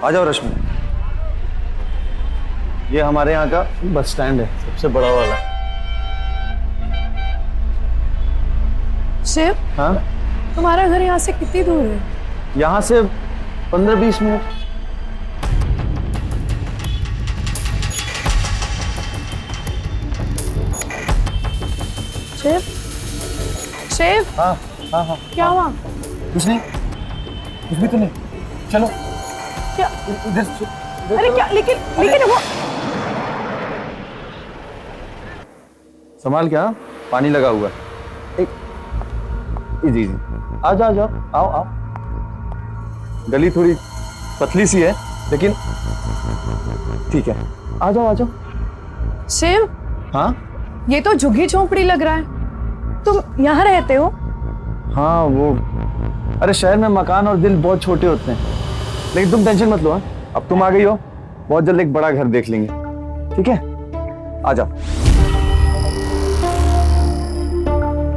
आ जाओ रश्मि। ये हमारे यहाँ का बस स्टैंड है, सबसे बड़ा वाला। शिव, हाँ, तुम्हारा घर यहाँ से कितनी दूर है? यहाँ से 15-20 मिनट। शिव, शिव, हाँ हाँ हाँ, क्या हुआ? कुछ नहीं, कुछ भी तो नहीं। चलो क्या? इधर। अरे क्या? लेकिन वो संभाल क्या, पानी लगा हुआ है। एक जी जी, आ जाओ जाओ, आओ आओ। गली थोड़ी पतली सी है लेकिन ठीक है, आ जाओ आ जाओ। शिव, हाँ ये तो झुग्गी झोंपड़ी लग रहा है। तुम यहाँ रहते हो? हाँ, वो अरे शहर में मकान और दिल बहुत छोटे होते हैं, लेकिन तुम टेंशन मत लो। हाँ, अब तुम आ गई हो, बहुत जल्द एक बड़ा घर देख लेंगे। ठीक है, आ जाओ,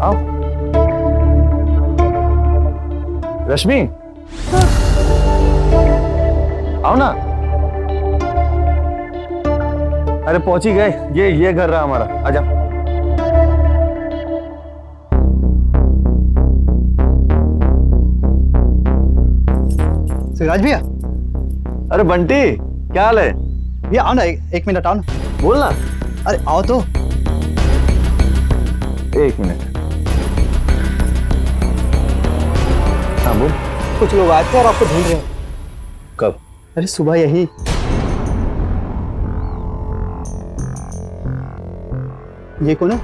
आओ। रश्मि, आओ ना। अरे पहुंच ही गए, ये घर रहा हमारा, आ जाओ। सिराज भैया। अरे बंटी, क्या हाल है? भैया आओ ना, एक मिनट आओ ना। बोल ना। अरे आओ तो। एक मिनट। हाँ बोल। कुछ लोग आए थे और आपको ढूंढ रहे हैं। कब? अरे सुबह यही। ये कौन है?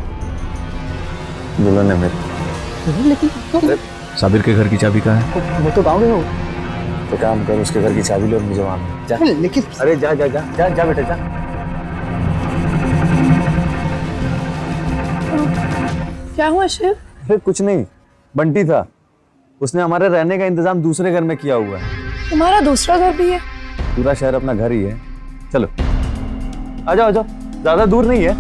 दुल्हन है मेरी। लेकिन अरे साबिर के घर की चाबी कहाँ है? वो तो गाँव में हो। तो काम कर, उसके घर की चाबी ले और मुझे वहां मिल जा। लेकिन अरे जा जा जा जा जा बेटा जा। क्या हुआ शिव? अरे कुछ नहीं, बंटी था, उसने हमारे रहने का इंतजाम दूसरे घर में किया हुआ है। तुम्हारा दूसरा घर भी है? पूरा शहर अपना घर ही है। चलो आ जाओ आ जाओ, ज्यादा दूर नहीं है,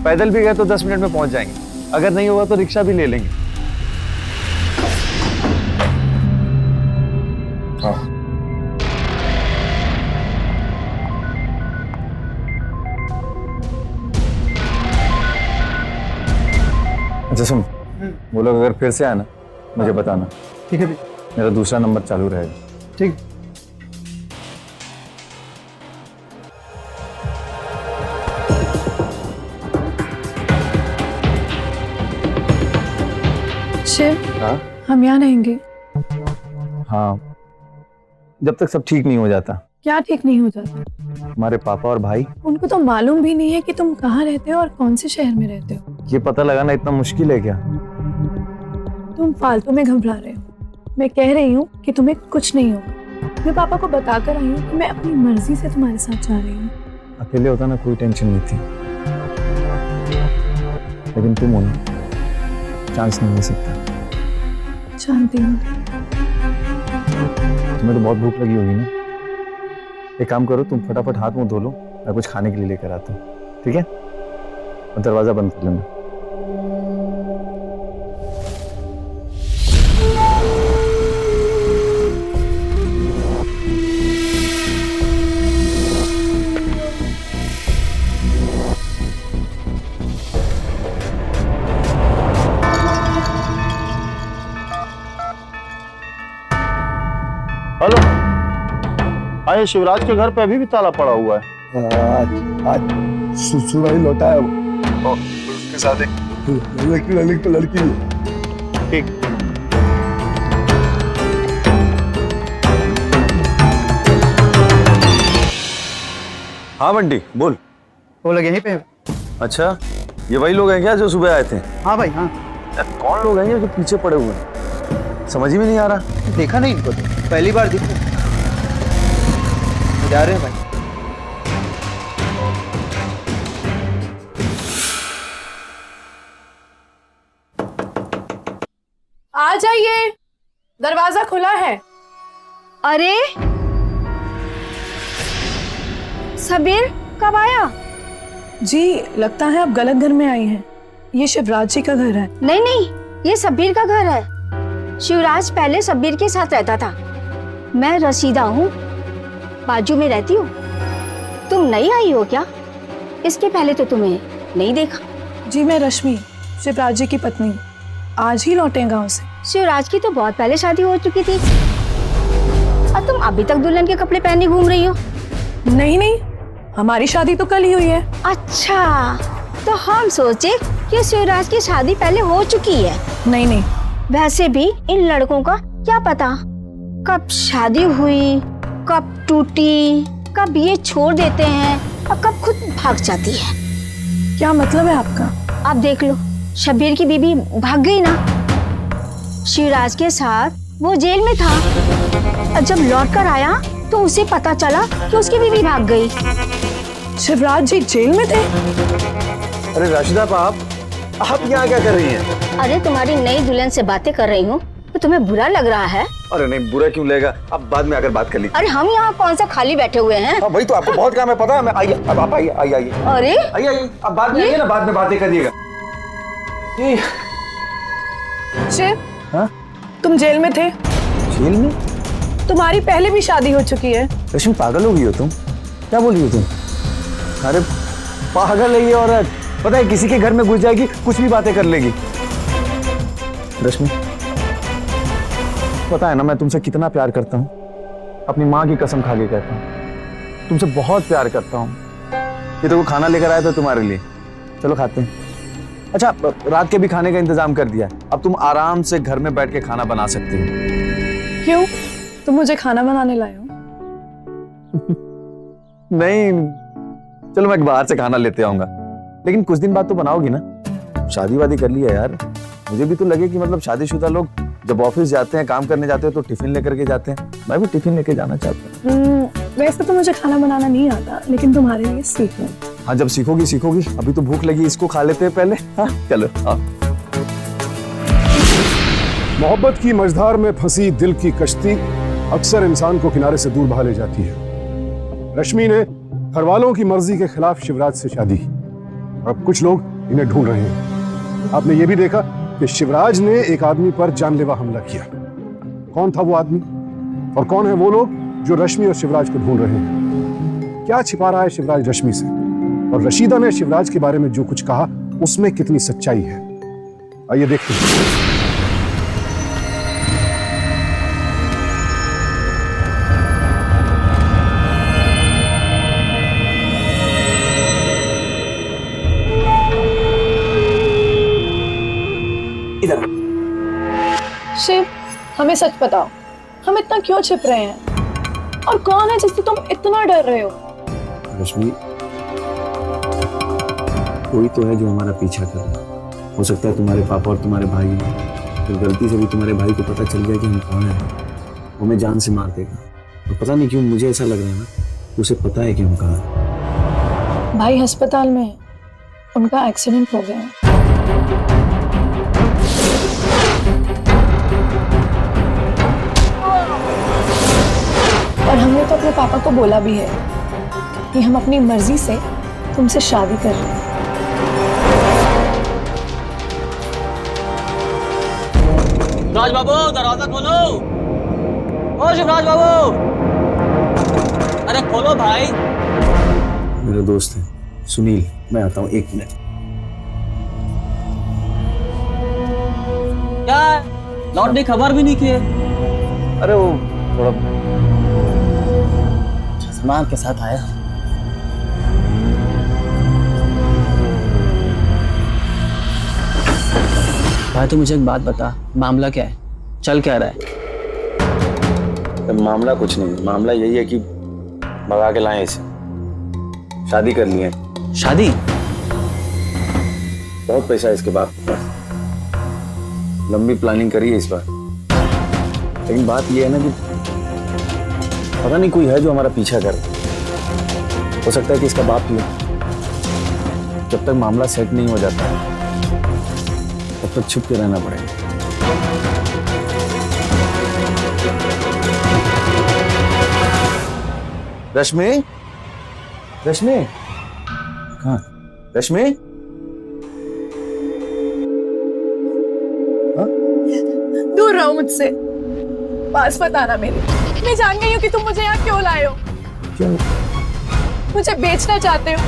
पैदल भी गए तो 10 मिनट में पहुंच जाएंगे, अगर नहीं होगा तो रिक्शा भी ले लेंगे। हाँ। अच्छा सुन, वो लोग अगर फिर से आए ना मुझे बताना। ठीक है भैया। मेरा दूसरा नंबर चालू रहेगा। ठीक। शिव, हाँ हम यहाँ रहेंगे। हाँ, जब तक सब ठीक नहीं हो जाता। क्या ठीक नहीं हो जाता? हमारे पापा और भाई, उनको तो मालूम भी नहीं है कि तुम कहाँ रहते हो और कौन से शहर में रहते हो। ये पता लगाना इतना मुश्किल है क्या? तुम फालतू में घबरा रहे हो। मैं कह रही हूँ कि तुम्हें कुछ नहीं होगा। मैं पापा को बताकर आई हूँ कि मैं अपनी मर्जी से तुम्हारे साथ जा रही हूँ। अकेले होता ना कोई टेंशन नहीं थी, लेकिन तुम हो ना, चांस नहीं मिल सकता। जानती हूँ। तुम्हें तो बहुत भूख लगी होगी ना, एक काम करो, तुम फटाफट हाथ मुंह धो लो, मैं कुछ खाने के लिए लेकर आता हूँ। ठीक है, और दरवाजा बंद कर लेना। हेलो, आए शिवराज के घर पे अभी भी ताला पड़ा हुआ है। आज सुबह ही लौटा है वो, और उसके साथ एक लड़की है। ठीक। हाँ बंटी बोल। वो लगे यहीं पे। अच्छा, ये वही लोग हैं क्या जो सुबह आए थे? हाँ भाई हाँ। यार कौन लोग हैं ये जो पीछे पड़े हुए हैं? समझ ही में नहीं आ रहा। देखा नहीं इनको, तो पहली बार दिखे। जा रहे हैं भाई। आ जाइए, दरवाजा खुला है। अरे सबीर कब आया? जी, लगता है आप गलत घर में आई हैं। ये शिवराज जी का घर है। नहीं नहीं, ये सबीर का घर है। शिवराज पहले सबीर के साथ रहता था। मैं रशीदा हूँ। बाजू में रहती हो। तुम नई आई हो क्या? इसके पहले तो तुम्हें नहीं देखा। जी मैं रश्मि, शिवराज जी की पत्नी, आज ही लौटे हैं गाँव से। शिवराज की तो बहुत पहले शादी हो चुकी थी और तुम अभी तक दुल्हन के कपड़े पहने घूम रही हो। नहीं नहीं, हमारी शादी तो कल ही हुई है। अच्छा, तो हम सोचे कि शिवराज की शादी पहले हो चुकी है। नहीं नहीं, वैसे भी इन लड़कों का क्या पता कब शादी हुई, कब टूटी, कब ये छोड़ देते हैं और कब खुद भाग जाती है। क्या मतलब है आपका? आप देख लो, शब्बीर की बीबी भाग गई ना। शिवराज के साथ वो जेल में था और जब लौट कर आया तो उसे पता चला कि उसकी बीबी भाग गई। शिवराज जी जेल में थे? अरे राशिदा आप यहाँ क्या कर रही हैं? अरे तुम्हारी नई दुल्हन से बातें कर रही हूँ तो तुम्हें बुरा लग रहा है? अरे नहीं, बुरा क्यों लगेगा, अब बाद में आकर बात कर लीजिए। अरे हम यहाँ कौन सा खाली बैठे हुए हैं? हाँ, वही तो, आपको बहुत काम है, पता है। मैं आइए, अब आप आइए, आइए। अरे आइए, अब बाद में आइए ना, बाद में बातें करिएगा। शिव, हाँ? तुम जेल में थे? जेल में? तुम्हारी पहले भी शादी हो चुकी है। रश्मि पागल हो गई हो तुम? क्या बोल रही हो तुम? अरे पागल है ये औरत, पता है किसी के घर में घुस जाएगी, कुछ भी बातें कर लेगी। रश्मि, पता है ना मैं तुमसे कितना प्यार करता हूँ, अपनी माँ की कसम खा के कहता हूँ, तुमसे बहुत प्यार करता हूँ। ये तो वो खाना लेकर आया था तुम्हारे लिए, चलो खाते हैं। अच्छा, रात के भी खाने का इंतजाम कर दिया, अब तुम आराम से घर में बैठ के खाना बना सकती हो। क्यों, तुम मुझे खाना बनाने लाए हो? नहीं, चलो मैं बाहर से खाना लेते आऊंगा, लेकिन कुछ दिन बाद तो बनाओगी ना। शादी वादी कर लिया यार, मुझे भी तो लगे कि मतलब शादीशुदा लोग जब ऑफिस जाते हैं, काम करने जाते हैं तो टिफिन लेकर के जाते हैं। मैं भी टिफिन लेके जाना चाहता हूँ। वैसे तो मुझे खाना बनाना नहीं आता, लेकिन तुम्हारे लिए सीख लूं। हाँ, जब सीखोगी, अभी तो भूख लगी, इसको खा लेते हैं पहले। हाँ चलो। हाँ। मोहब्बत की मझधार में फंसी दिल की कश्ती अक्सर इंसान को किनारे से दूर बहा ले जाती है। रश्मि ने घर वालों की मर्जी के खिलाफ शिवराज से शादी की और अब कुछ लोग इन्हें ढूंढ रहे हैं। आपने ये भी देखा कि शिवराज ने एक आदमी पर जानलेवा हमला किया। कौन था वो आदमी और कौन है वो लोग जो रश्मि और शिवराज को ढूंढ रहे हैं? क्या छिपा रहा है शिवराज रश्मि से? और रशीदा ने शिवराज के बारे में जो कुछ कहा उसमें कितनी सच्चाई है? आइए देखते हैं। शिव, हमें सच बताओ, हम इतना क्यों छिप रहे हैं? और कौन है जिससे तुम इतना डर रहे हो? रश्मि, कोई तो है जो हमारा पीछा कर रहा है। हो सकता है तुम्हारे पापा और तुम्हारे भाई हैं। तो गलती से भी तुम्हारे भाई को पता चल गया कि हम कौन हैं, वो हमें जान से मार देगा। और पता नहीं क्यों मुझे ऐसा लग रहा है ना, उसे पता है कि हम कहाँ हैं। भाई अस्पताल में है, उनका एक्सीडेंट हो गया है। और हमने तो अपने पापा को बोला भी है कि हम अपनी मर्जी से तुमसे शादी कर रहे हैं। शिवराज बाबू, दरवाजा खोलो। ओ शिवराज बाबू, अरे खोलो भाई। मेरा दोस्त है सुनील, मैं आता हूँ 1 मिनट। क्या लौटने की खबर भी नहीं की? अरे वो थोड़ा सामान के साथ आया। भाई तू मुझे एक बात बता, मामला क्या है? चल क्या रहा है? मामला कुछ नहीं, मामला यही है कि भगा के लाए इसे, शादी कर लिए। शादी? बहुत पैसा है इसके बाप के पास, लंबी प्लानिंग करी है इस बार। लेकिन बात यह है ना कि पता नहीं कोई है जो हमारा पीछा कर, हो सकता है कि इसका बाप ही हो। जब तक मामला सेट नहीं हो जाता तब तक छुप के रहना पड़ेगा। रश्मि, रश्मि कहाँ? रश्मि, दूर रहो मुझसे, पास मत आना मेरे। मैं जान गई हूँ कि तुम मुझे यहाँ क्यों लाए हो। क्या मुझे बेचना चाहते हो?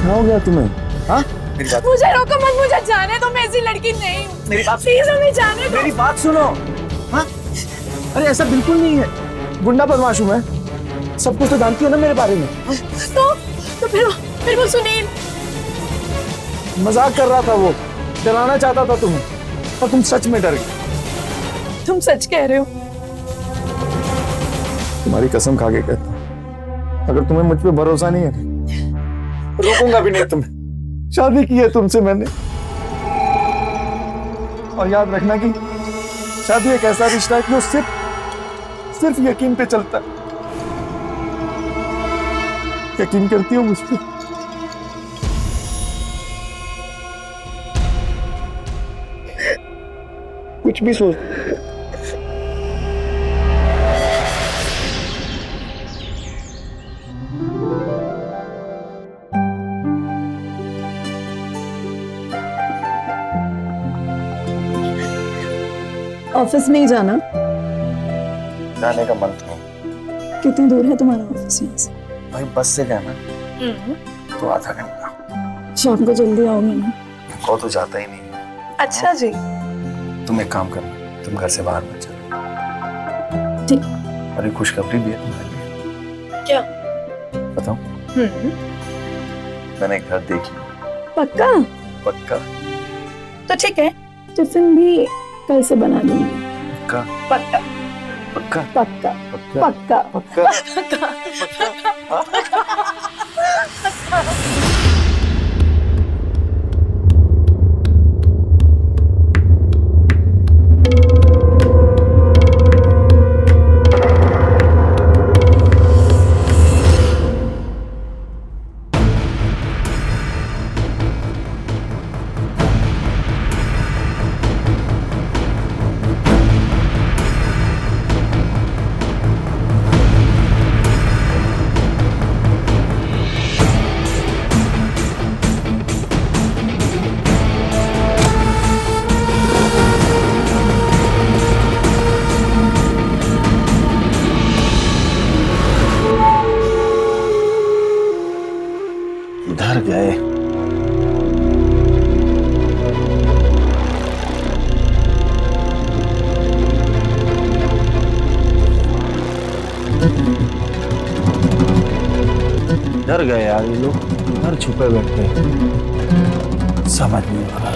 क्या हो गया तुम्हें? हाँ, मुझे रोको मत, मुझे जाने दो, मैं ऐसी लड़की नहीं हूँ। मेरी बात प्लीज हमें जाने दो। मेरी बात सुनो। हाँ, अरे ऐसा बिल्कुल नहीं है। गुंडा बदमाश हूँ मैं, सब कुछ तो जानती हो ना मेरे बारे में। तो फिर वो सुनील मजाक कर रहा था, वो डराना चाहता था तुम्हें, और तुम सच में डर गई। तुम सच कह रहे हो? तुम्हारी कसम खा के कहता हूं, अगर तुम्हें मुझ पे भरोसा नहीं है, रोकूंगा भी नहीं तुम्हें। शादी की है तुमसे मैंने, और याद रखना कि शादी एक ऐसा रिश्ता है कि वो सिर्फ यकीन पे चलता है। यकीन करती हो मुझ पे? कुछ भी सोच। ऑफिस नहीं जाना? जाने का मन था। कितनी दूर है तुम्हारा ऑफिस यहाँ से? भाई बस से गया ना तो आधा घंटा। शाम को जल्दी आओगे ना? को तो जाता ही नहीं। अच्छा जी। तुम एक काम करना, तुम घर से बाहर मत जाना। ठीक। और एक खुशखबरी भी है तुम्हारे लिए। क्या? बताऊं? मैंने एक घर देख लिया। पक्का? पक्का। तो ठीक है, टिफिन भी कल से बना दूंगी। पक्का? पक्का पक्का? पक्का पक्का? पक्का पक्का? डर गए। डर गए यार, ये लोग डर छुपे बैठे हैं। समझ नहीं आ रहा।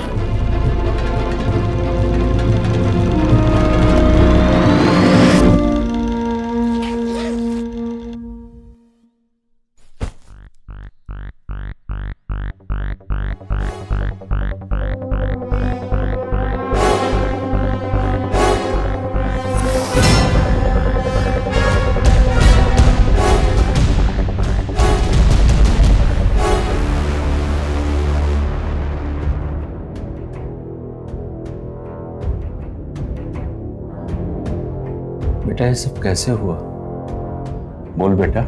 बेटा ये सब कैसे हुआ? बोल बेटा,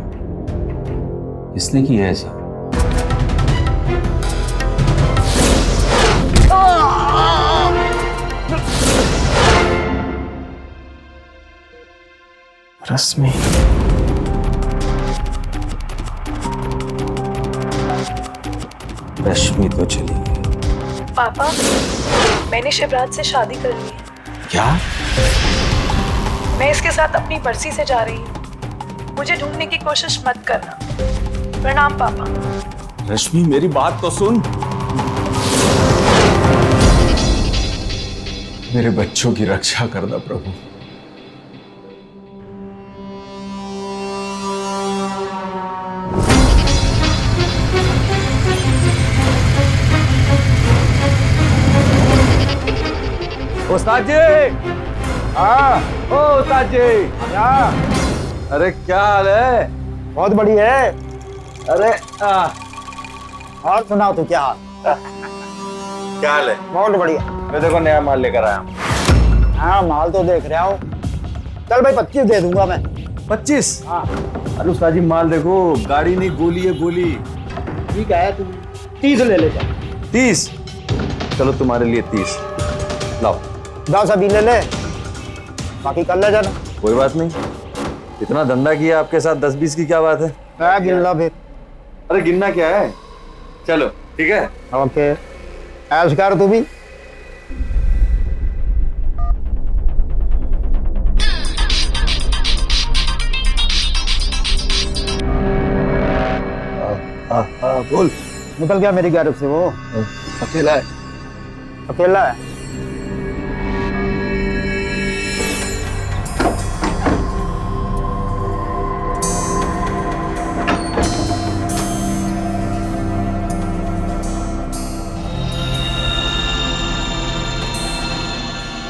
किसने किया ऐसा? रश्मि, रश्मि तो चली गई। पापा, मैंने शिवराज से शादी कर ली है। क्या? मैं इसके साथ अपनी मर्जी से जा रही हूँ। मुझे ढूंढने की कोशिश मत करना। प्रणाम पापा। रश्मि मेरी बात तो सुन। मेरे बच्चों की रक्षा करना प्रभु। उस्ताद जी। हाँ, ओ उस्ताद जी। क्या? अरे क्या हाल है? बहुत बढ़िया है। अरे और सुनाओ तू क्या हाल? क्या हाल है? बहुत बढ़िया। मैं देखो नया माल लेकर आया हूँ। हाँ माल तो देख रहा हूँ। चल भाई 25 दे दूंगा मैं। 25? हाँ अरे उस्ताद जी माल देखो, गाड़ी नहीं गोली है गोली। ठीक है, तू 30 ले ले। 30? चलो तुम्हारे लिए 30 लाओ। 10 अभी ले ले, बाकी कल ले जाना। कोई बात नहीं, इतना धंधा किया आपके साथ, 10-20 की क्या बात है। क्या गिन लो फिर। अरे गिनना क्या है, चलो ठीक है। ओके, ऐश कर तू भी। बोल। निकल गया मेरी गैरेज से वो। अकेला है। अकेला है।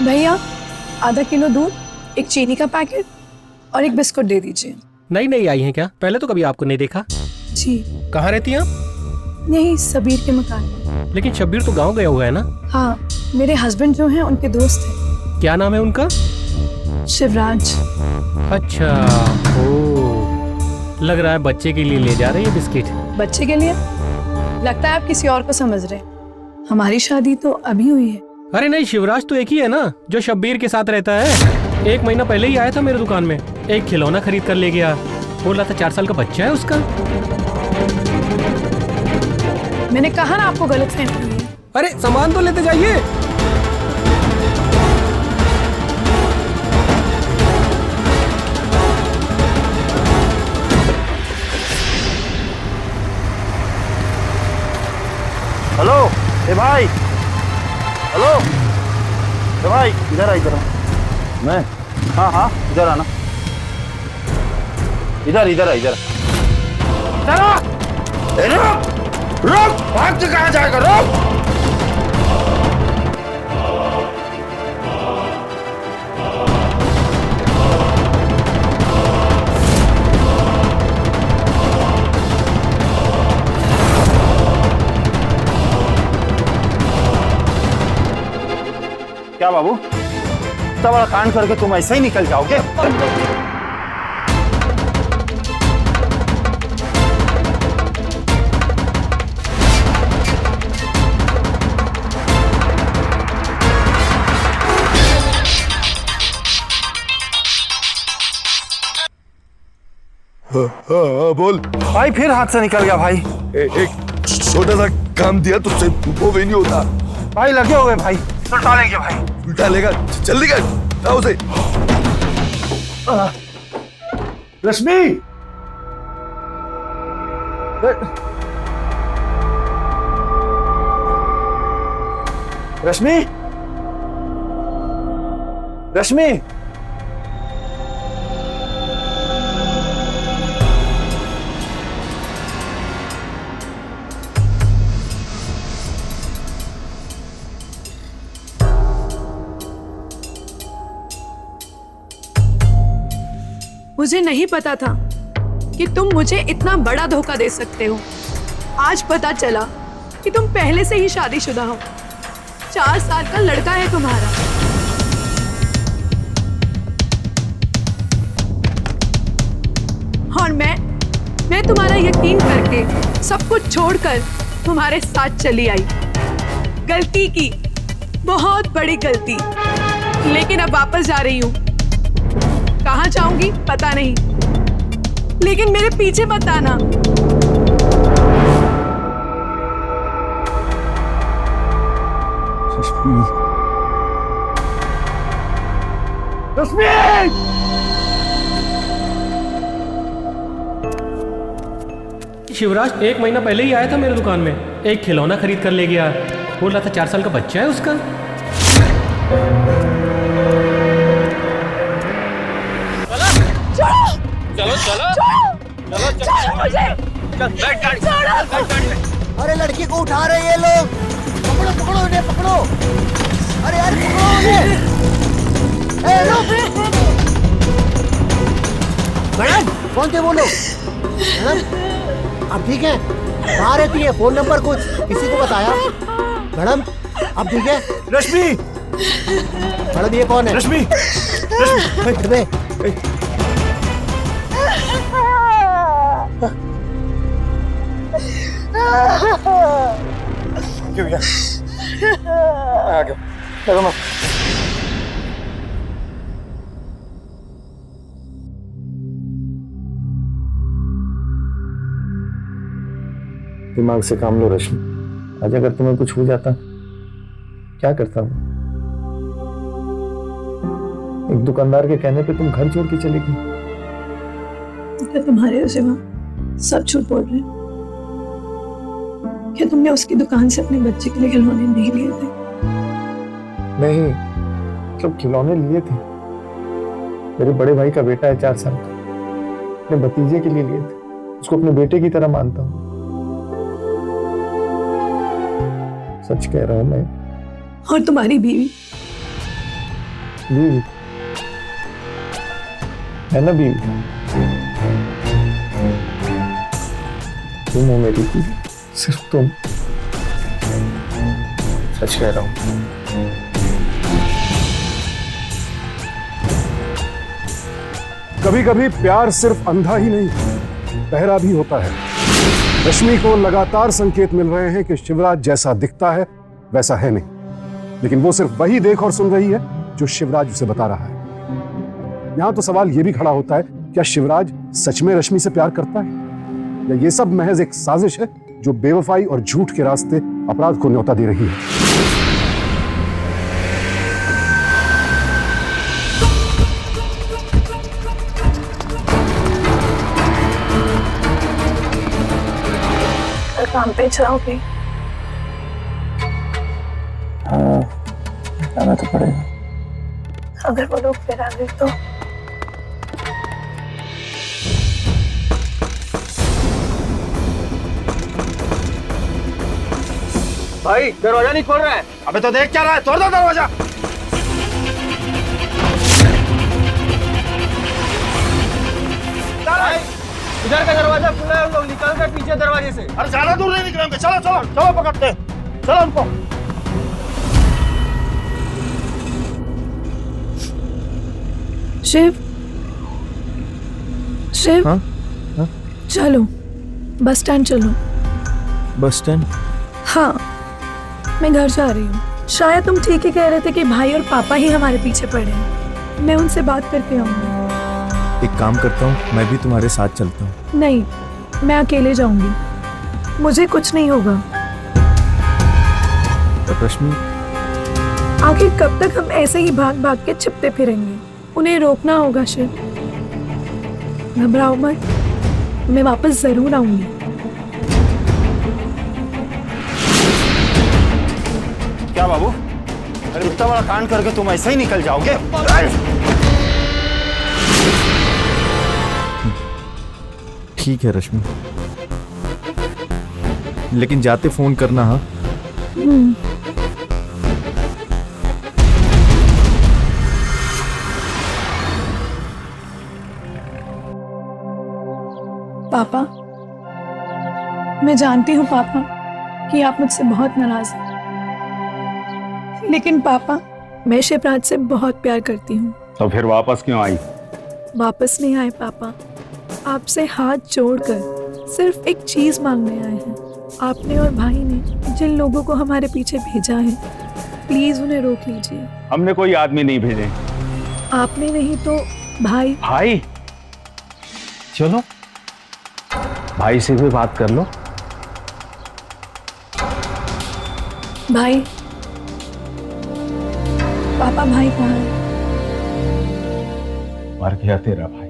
भैया आधा किलो दूध, एक चीनी का पैकेट और एक बिस्कुट दे दीजिए। नई नई आई हैं क्या? पहले तो कभी आपको नहीं देखा। जी। कहाँ रहती हैं आप? यही सबीर के मकान में। लेकिन शब्बीर तो गांव गया हुआ है ना? हाँ, मेरे हस्बैंड जो हैं उनके दोस्त हैं। क्या नाम है उनका? शिवराज। अच्छा, ओ, लग रहा है बच्चे के लिए ले जा रहे हैं बिस्किट। बच्चे के लिए? लगता है आप किसी और को समझ रहे हैं। हमारी शादी तो अभी हुई है। अरे नहीं, शिवराज तो एक ही है ना जो शब्बीर के साथ रहता है। 1 महीना पहले ही आया था मेरे दुकान में, एक खिलौना खरीद कर ले गया। बोल रहा था 4 साल का बच्चा है उसका। मैंने कहा ना आपको गलतफहमी हुई है। अरे सामान तो लेते जाइए। हेलो ए भाई, हेलो ए भाई, इधर आ इधर आ। मैं? हाँ हाँ, इधर आना। इधर इधर आ इधर। रुक, भाग के कहाँ जाएगा, रुक। क्या बाबू, इतना बड़ा कांड करके तुम ऐसे ही निकल जाओगे? हाँ, बोल भाई फिर हाथ से निकल गया भाई। एक छोटा सा काम दिया तुझसे, वो भी नहीं होता। भाई लगे हो गए भाई, उल्टा लेंगे भाई। उल्टा लेगा, जल्दी कर, जाओ उसे। रश्मि, रश्मि, रश्मि, मुझे नहीं पता था कि तुम मुझे इतना बड़ा धोखा दे सकते हो। आज पता चला कि तुम पहले से ही शादीशुदा हो। 4 साल का लड़का है तुम्हारा। और मैं तुम्हारा यकीन करके सब कुछ छोड़कर तुम्हारे साथ चली आई। गलती की, बहुत बड़ी गलती, लेकिन अब वापस जा रही हूँ। कहाँ जाऊंगी पता नहीं, लेकिन मेरे पीछे मत आना। शिवराज 1 महीना पहले ही आया था मेरे दुकान में, एक खिलौना खरीद कर ले गया। बोल रहा था 4 साल का बच्चा है उसका। अरे लड़की को उठा रहे ये लोग, पकड़ो पकड़ो इन्हें, पकड़ो। अरे यार पकड़ो उन्हें। मैडम फोन पे बोलो। मैडम अब ठीक है? कहाँ रहती है? फोन नंबर कुछ किसी को बताया? मैडम अब ठीक है? रश्मि, मैडम ये कौन है? रश्मि, रश्मि क्यों भैया? आ गया, चलो मत। दिमाग से काम लो रश्मि। आज अगर तुम्हें कुछ हो जाता क्या करता हूँ? एक दुकानदार के कहने पे तुम घर छोड़ के चली गई। क्या तुम्हारे सिवा सब झूठ बोल रहे हैं? क्या तुमने उसकी दुकान से अपने बच्चे के लिए खिलौने नहीं लिए थे? नहीं, मतलब खिलौने लिए थे। मेरे बड़े भाई का बेटा है 4 साल का, अपने भतीजे के लिए लिए थे। उसको अपने बेटे की तरह मानता हूँ। सच कह रहा हूं मैं। और तुम्हारी बीवी? बीवी है ना, बीवी तुम हो मेरी बीवी, सिर्फ तुम। सच कह रहा हूं। कभी कभी प्यार सिर्फ अंधा ही नहीं, बहरा भी होता है। रश्मि को लगातार संकेत मिल रहे हैं कि शिवराज जैसा दिखता है वैसा है नहीं, लेकिन वो सिर्फ वही देख और सुन रही है जो शिवराज उसे बता रहा है। यहां तो सवाल यह भी खड़ा होता है, क्या शिवराज सच में रश्मि से प्यार करता है, या ये सब महज एक साजिश है जो बेवफाई और झूठ के रास्ते अपराध को न्योता दे रही है। काम पे जाओगे? हाँ, जाना तो पड़ेगा। अगर वो लोग फिर आ गए तो? भाई दरवाजा नहीं खोल रहा है। अबे तो देख क्या रहा है, तोड़ दो दरवाजा। इधर का दरवाजा खुला है, उन लोग निकल कर पीछे दरवाजे से। अरे ज्यादा दूर नहीं निकलेंगे, चलो चलो चलो पकड़ते हैं, चलो उनको। शिव, शिव, हाँ? हाँ? चलो बस स्टैंड चलो। Bus stand? हाँ, मैं घर जा रही हूँ। शायद तुम ठीक ही कह रहे थे कि भाई और पापा ही हमारे पीछे पड़े हैं। मैं उनसे बात करके आऊंगी। एक काम करता हूँ, मैं भी तुम्हारे साथ चलता हूँ। नहीं, मैं अकेले जाऊंगी, मुझे कुछ नहीं होगा। रश्मि, आखिर कब तक हम ऐसे ही भाग भाग के छिपते फिरेंगे? उन्हें रोकना होगा शिव। घबराओ मत, मैं वापस जरूर आऊंगी। क्या बाबू, अरे इतना बड़ा कांड करके तुम ऐसे ही निकल जाओगे? ठीक है रश्मि, लेकिन जाते फोन करना। हाँ, पापा, मैं जानती हूँ पापा कि आप मुझसे बहुत नाराज हैं, लेकिन पापा मैं शिवराज से बहुत प्यार करती हूँ। तो फिर वापस क्यों आई? वापस नहीं आए पापा, आपसे हाथ जोड़कर सिर्फ एक चीज मांगने आए हैं। आपने और भाई ने जिन लोगों को हमारे पीछे भेजा है, प्लीज उन्हें रोक लीजिए। हमने कोई आदमी नहीं भेजे। आपने नहीं तो भाई। भाई? चलो भाई से भी बात कर लो। भाई, पापा भाई कहाँ है? मर गया तेरा भाई।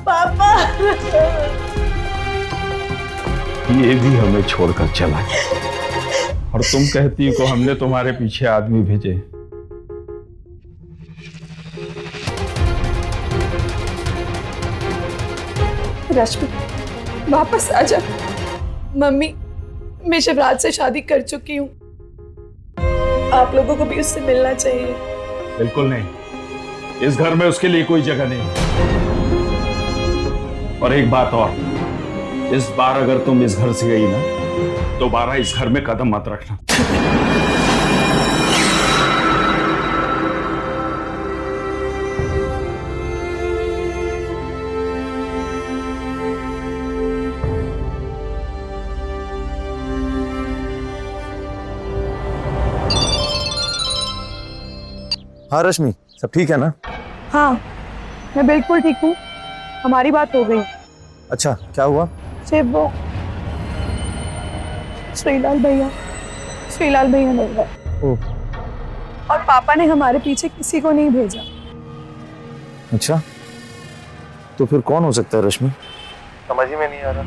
पापा, ये भी हमें छोड़कर चला गया, और तुम कहती हो हमने तुम्हारे पीछे आदमी भेजे। रश्मि, वापस आ जा। मम्मी, मैं शिवराज से शादी कर चुकी हूँ। आप लोगों को भी उससे मिलना चाहिए। बिल्कुल नहीं, इस घर में उसके लिए कोई जगह नहीं। और एक बात और, इस बार अगर तुम इस घर से गई ना, दोबारा इस घर में कदम मत रखना। हाँ रश्मि, सब ठीक है ना? हाँ, मैं बिल्कुल ठीक हूँ। हमारी बात हो गई। अच्छा, क्या हुआ? सिर्फ वो श्रीलाल भैया मिल गए। ओह, और पापा ने हमारे पीछे किसी को नहीं भेजा। अच्छा, तो फिर कौन हो सकता है रश्मि? समझ ही में नहीं आ रहा।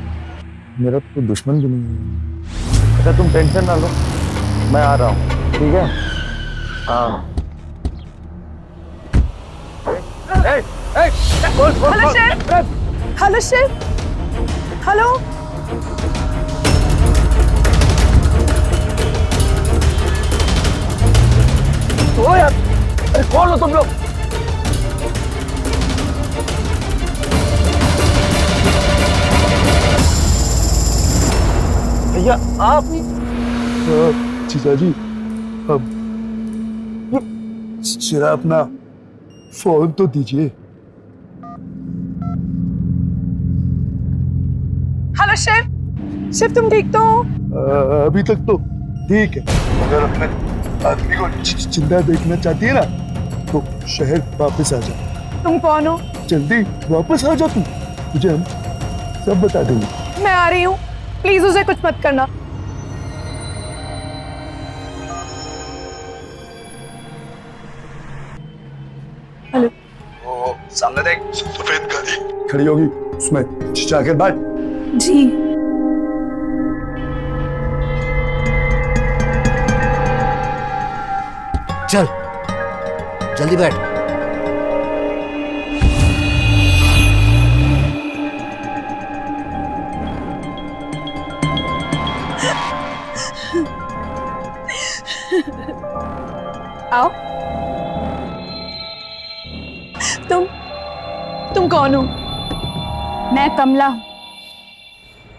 मेरा तो कोई दुश्मन भी नहीं है। अच्छा तुम टेंशन ना लो, मैं आ रहा हूँ, ठीक है? हाँ। Hello chef, hello chef, hello. ओ यार, अरे कौन हो तुम लोग? भैया आप? जीजा जी, अब जरा अपना फोन तो दीजिए। हेलो शेफ, शेफ तुम ठीक तो हो? अभी तक तो ठीक है, अगर अपने आदमी को जिंदा देखना चाहती है ना तो शहर वापस आ जा। तुम कौन हो? जल्दी वापस आ जा, तू तुझे हम सब बता देंगे। मैं आ रही हूँ, प्लीज उसे कुछ मत करना। हेलो, वो सामने देख, सफेद गाड़ी खड़ी होगी, उसमें जाके बैठ। जी। चल जल्दी बैठ। आओ। तुम कौन हो? मैं कमला हूँ,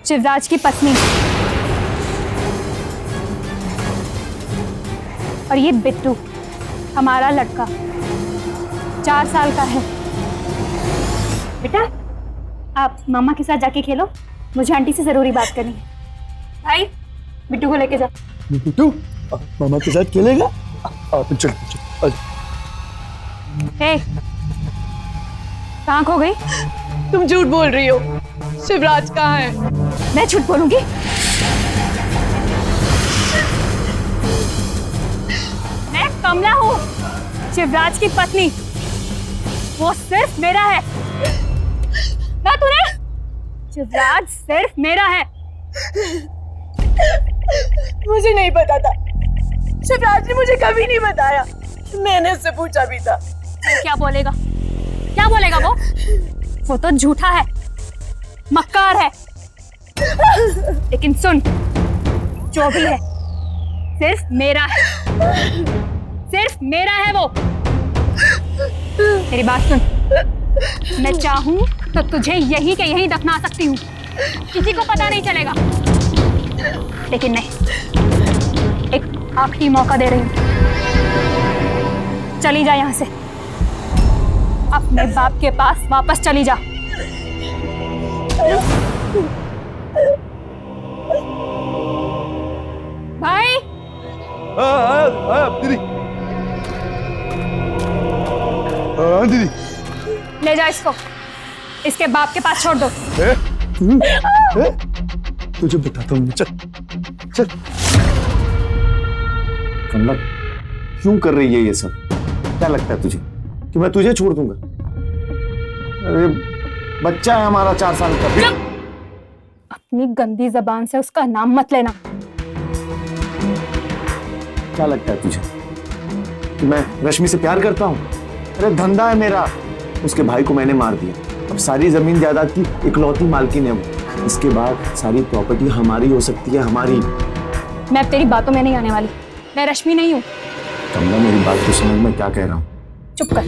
शिवराज की पत्नी। और ये बिट्टू हमारा लड़का 4 साल का है। बेटा आप मामा के साथ जाके खेलो, मुझे आंटी से जरूरी बात करनी है। भाई बिट्टू को लेके जा। बिट्टू मामा के साथ खेलेगा? चल चल। हे कहाँ खो गई? तुम झूठ बोल रही हो। शिवराज कहाँ है? मैं झूठ बोलूंगी? मैं कमला हूँ, शिवराज की पत्नी। वो सिर्फ मेरा है। ना तूने? शिवराज सिर्फ मेरा है। मुझे नहीं पता था, शिवराज ने मुझे कभी नहीं बताया। मैंने उससे पूछा भी था। क्या बोलेगा? क्या बोलेगा वो? वो तो झूठा है, मक्कार है। लेकिन सुन, जो भी है सिर्फ मेरा है, सिर्फ मेरा है वो। मेरी बात सुन, मैं चाहूं तो तुझे यहीं के यहीं दफना सकती हूँ, किसी को पता नहीं चलेगा। लेकिन नहीं, एक आखिरी मौका दे रही हूँ। चली जा यहाँ से, अपने बाप के पास वापस चली जा। भाई दीदी, दीदी ले जा इसको, इसके बाप के पास छोड़ दो। तुझे बताता हूँ, चल चल। कमला क्यों कर रही है ये सब? क्या लगता है तुझे कि मैं तुझे छोड़ दूंगा? अरे बच्चा है हमारा 4 साल का। अपनी गंदी जबान से उसका नाम मत लेना। क्या लगता है तुझे कि मैं रश्मि से प्यार करता हूँ? अरे धंधा है मेरा। उसके भाई को मैंने मार दिया, अब सारी जमीन जायदाद की इकलौती मालकिन है वो। इसके बाद सारी प्रॉपर्टी हमारी हो सकती है, हमारी। मैं अब तेरी बातों में नहीं आने वाली, मैं रश्मि नहीं हूँ। कमला मेरी बात को समझ, मैं क्या कह रहा हूँ। चुप कर।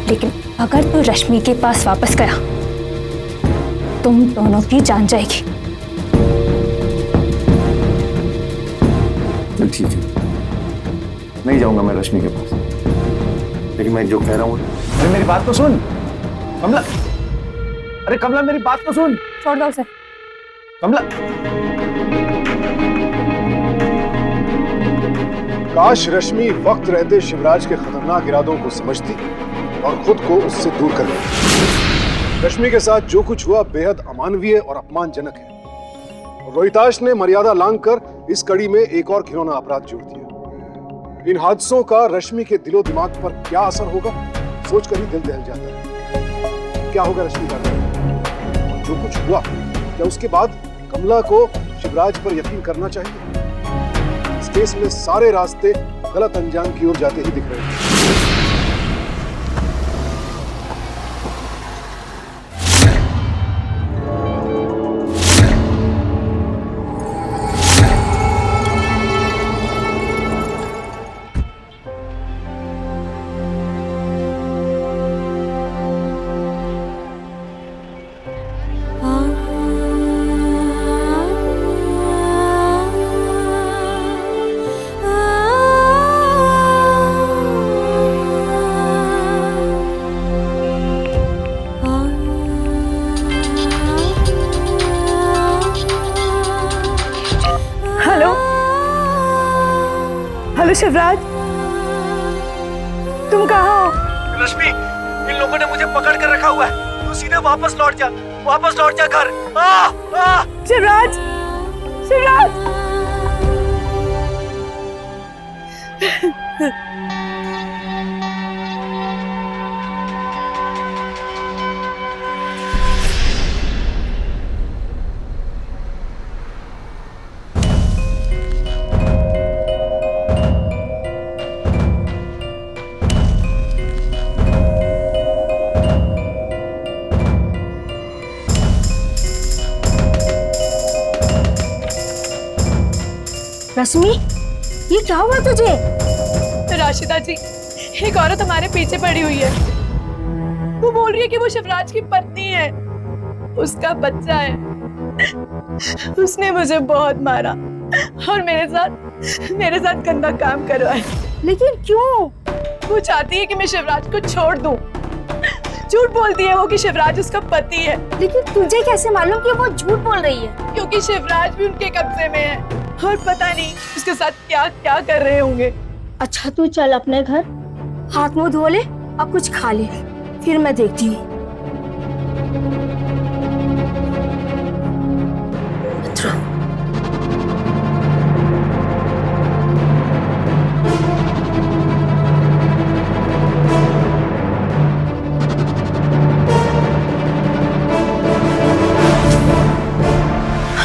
लेकिन अगर तू रश्मि के पास वापस गया, तुम दोनों की जान जाएगी। चल ठीक है, नहीं जाऊंगा मैं रश्मि के पास, लेकिन मैं जो कह रहा हूँ। अरे मेरी बात तो सुन कमला। अरे कमला मेरी बात तो सुन। छोड़ दो उसे। कमला काश रश्मि वक्त रहते शिवराज के खतरनाक इरादों को समझती और खुद को उससे दूर कर लेती। रश्मि के साथ जो कुछ हुआ बेहद अमानवीय और अपमानजनक है। रोहिताश ने मर्यादा लांघकर इस कड़ी में एक और घिनौना अपराध जोड़ दिया। इन हादसों का रश्मि के दिलो दिमाग पर क्या असर होगा सोचकर ही दिल दहल जाता है। क्या होगा रश्मि का? और जो कुछ हुआ, क्या उसके बाद कमला को शिवराज पर यकीन करना चाहिए? इस केस में सारे रास्ते गलत अंजाम की ओर जाते ही दिख रहे हैं। हेलो शिवराज, तुम कहाँ हो? रश्मि, इन लोगों ने मुझे पकड़ कर रखा हुआ है। तू सीधे वापस लौट जा घर। शिवराज, शिवराज। रश्मि, ये क्या हुआ तुझे? राशिदा जी, एक औरत हमारे पीछे पड़ी हुई है। वो बोल रही है कि वो शिवराज की पत्नी है, उसका बच्चा है। उसने मुझे बहुत मारा और मेरे साथ गंदा काम करवाया। लेकिन क्यों? वो चाहती है कि मैं शिवराज को छोड़ दूं। झूठ बोलती है वो कि शिवराज उसका पति है। लेकिन तुझे कैसे मालूम कि वो झूठ बोल रही है? क्योंकि शिवराज भी उनके कब्जे में है और पता नहीं उसके साथ क्या क्या कर रहे होंगे। अच्छा, तू चल अपने घर, हाथ मुंह धो ले और कुछ खा ले, फिर मैं देखती हूँ।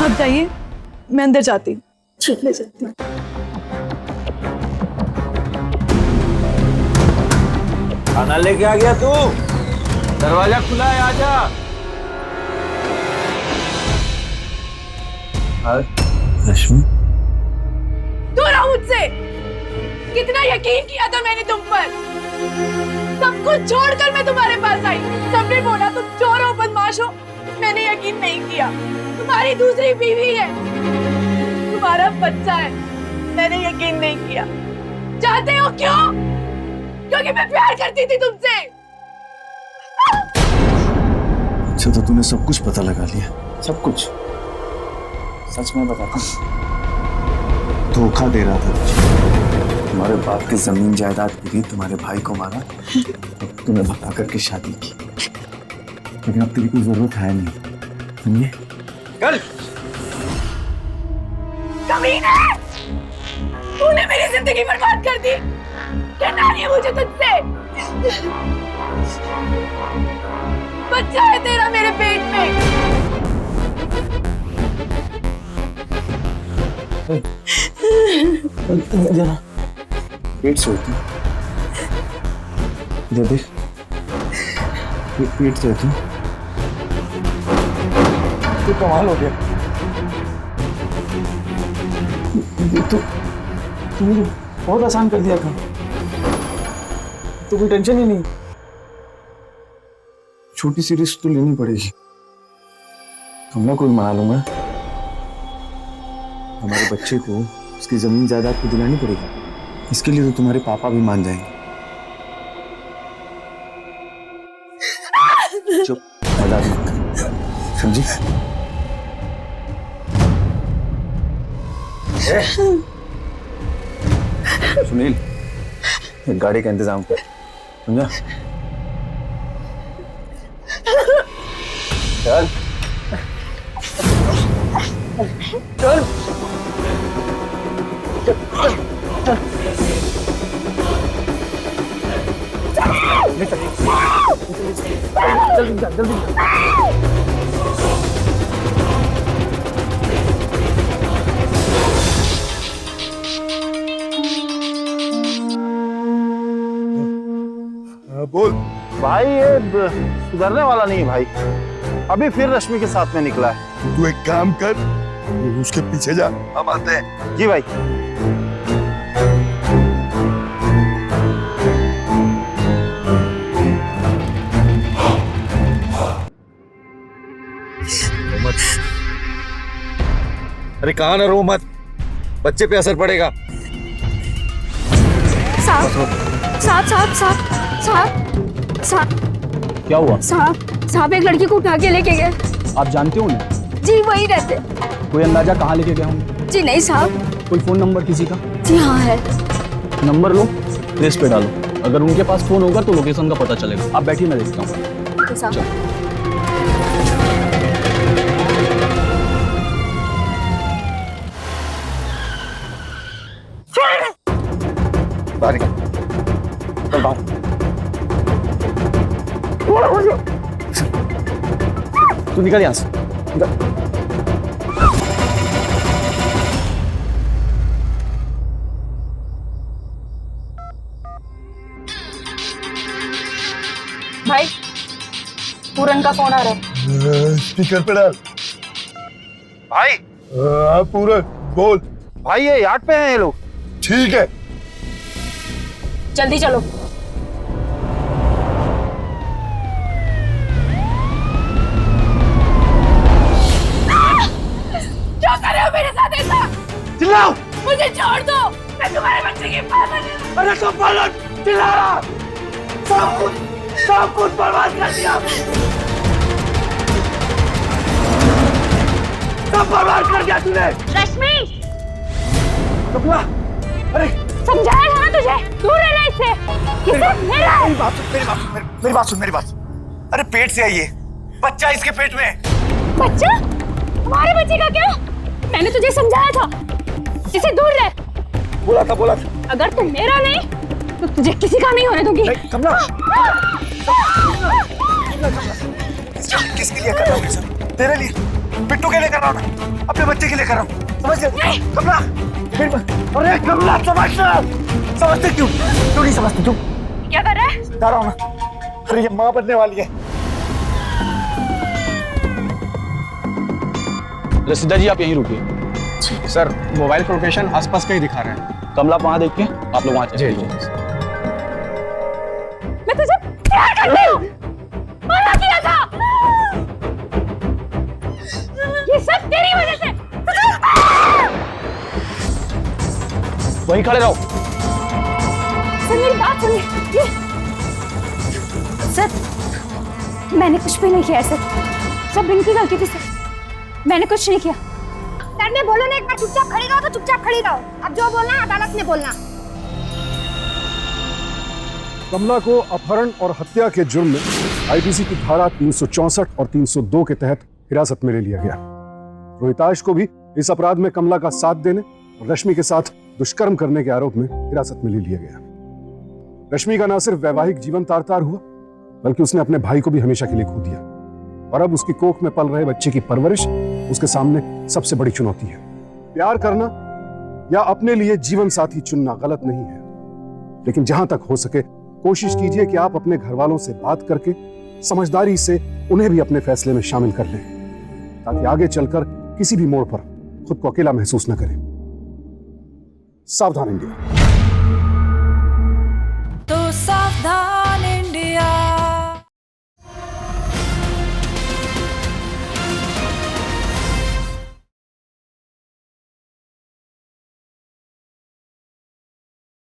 आप जाइए, मैं अंदर जाती हूँ। ठीक है, जाती हूँ। खाना लेके आ गया तू? दरवाजा खुला है, आजा। रश्मि, दूर रहो मुझसे। कितना यकीन किया था मैंने तुम पर। सब कुछ छोड़कर मैं तुम्हारे पास आई। सबने बोला तुम चोर हो, बदमाश हो। मैंने यकीन नहीं किया। तुम्हारी दूसरी बीवी है, तुम्हारा बच्चा है। मैंने यकीन नहीं किया। चाहते हो क्यों? क्योंकि मैं प्यार करती थी तुमसे। अच्छा तो तूने सब कुछ पता लगा लिया? सब कुछ? सच में बताता, धोखा दे रहा था तुझे। तुम्हारे बाप की जमीन जायदाद के लिए तुम्हारे भाई को मारा, तूने भगा करके शादी की। लेकिन अब तेरी कोई जरूरत है नहीं, समझे? कल कमीने, तूने मेरी जिंदगी बर्बाद कर दी। कहना नहीं है मुझे तुझसे। बच्चा है तेरा मेरे पेट में। जरा पेट से होती, देख पेट से होती। तो कमाल हो गया। तूने बहुत आसान कर दिया काम। तो कोई टेंशन ही नहीं। छोटी सी रिस्क तो लेनी पड़ेगी। कमला को भी मना लूंगा। हमारे बच्चे को उसकी जमीन जायदाद को दिलानी पड़ेगी। इसके लिए तो तुम्हारे पापा भी मान जाएंगे। चुप, मजाक मत कर, समझी? सुनील, एक गाड़ी का इंतजाम कर, समझा? चल चल बोल। भाई ये सुधरने वाला नहीं है भाई, अभी फिर रश्मि के साथ में निकला है। तू एक काम कर, उसके पीछे जा, हम आते हैं। जी भाई। अरे कहाँ ना रो मत, बच्चे पे असर पड़ेगा। साहब क्या हुआ? साहब एक लड़की को उठा के लेके गए। आप जानते हो उन्हें? जी वही रहते। कोई अंदाजा कहाँ लेके गए होंगे? जी नहीं साहब। कोई फोन नंबर किसी का? जी हाँ है। नंबर लो, प्लेस पे डालो, अगर उनके पास फोन होगा तो लोकेशन का पता चलेगा। आप बैठिए, मैं देखता हूँ। साहब बाहर निकल, चल बाहर। तू निकल यहाँ से, निकल। भाई पूरन का फोन आ रहा है। स्पीकर पे डाल। भाई हाँ पूरा बोल। भाई ये यार्ड पे हैं ये लोग। ठीक है। जल्दी चलो। क्यों कर रहे हो मेरे साथ ऐसा? चिल्लाओ। मुझे छोड़ दो, मैं तुम्हारे बच्चे की पालन। अरे तो पालन चिल्ला रहा, सब कुछ बर्बाद कर दिया, सब बर्बाद कर दिया तूने। रश्मि, कपला, अरे समझाया था ना तुझे, दूर रहना इससे। ये सब मेरा है। मेरी बात सुन, मेरी बात। अरे पेट से आई है, बच्चा इसके पेट में है। बच्चा? हमारे बच्चे का क्या? मैंने तुझे समझाया था, इसे दूर रह। बोला था। अगर तू मेरा नहीं तो तुझे किसी का नहीं होने दूंगी। कमला, किसके लिए कर रहा हूँ ये सब? तेरे लिए, बिट्टू के लिए कर रहा हूँ ना, अपने बच्चे के लिए कर रहा हूँ। समझ गया? कमला, अरे कमला समझते क्यों नहीं समझती तू? क्या कर रहा है? बता रहा हूँ ना, अरे ये माँ बनने वाली है। रसीदा जी आप यहीं रुकिए। सर मोबाइल का लोकेशन आसपास का ही दिखा रहे हैं। कमला वहां देख के आप लोग वहां चले जाइए। मैं तुझे प्यार करती हूँ, मना किया था। ये सब तेरी वजह से। वहीं खड़े रहो। सर मेरी बात सुनिए। सर मैंने कुछ भी नहीं किया है सर, सब इनकी गलती थी सर, मैंने कुछ नहीं किया। सर ने बोलो ना एक बार चुपचाप खड़ी रहो तो चुपचाप खड़ी रहो। अब जो बोलना है अदालत में बोलना। कमला को अपहरण और हत्या के जुर्म में आईपीसी की धारा 364 और 302 के तहत हिरासत में ले लिया गया। रोहिताश को भी इस अपराध में कमला का साथ देने और रश्मि के साथ दुष्कर्म करने के आरोप में हिरासत में ले लिया गया। रश्मि का न सिर्फ वैवाहिक जीवन तार-तार हुआ, बल्कि उसने अपने भाई को भी हमेशा के लिए खो दिया और अब उसकी कोख में पल रहे बच्चे की परवरिश उसके सामने सबसे बड़ी चुनौती है। प्यार करना या अपने लिए जीवन साथी चुनना गलत नहीं है, लेकिन जहां तक हो सके कोशिश कीजिए कि आप अपने घर वालों से बात करके समझदारी से उन्हें भी अपने फैसले में शामिल कर लें, ताकि आगे चलकर किसी भी मोड़ पर खुद को अकेला महसूस न करें। सावधान इंडिया। तो सावधान।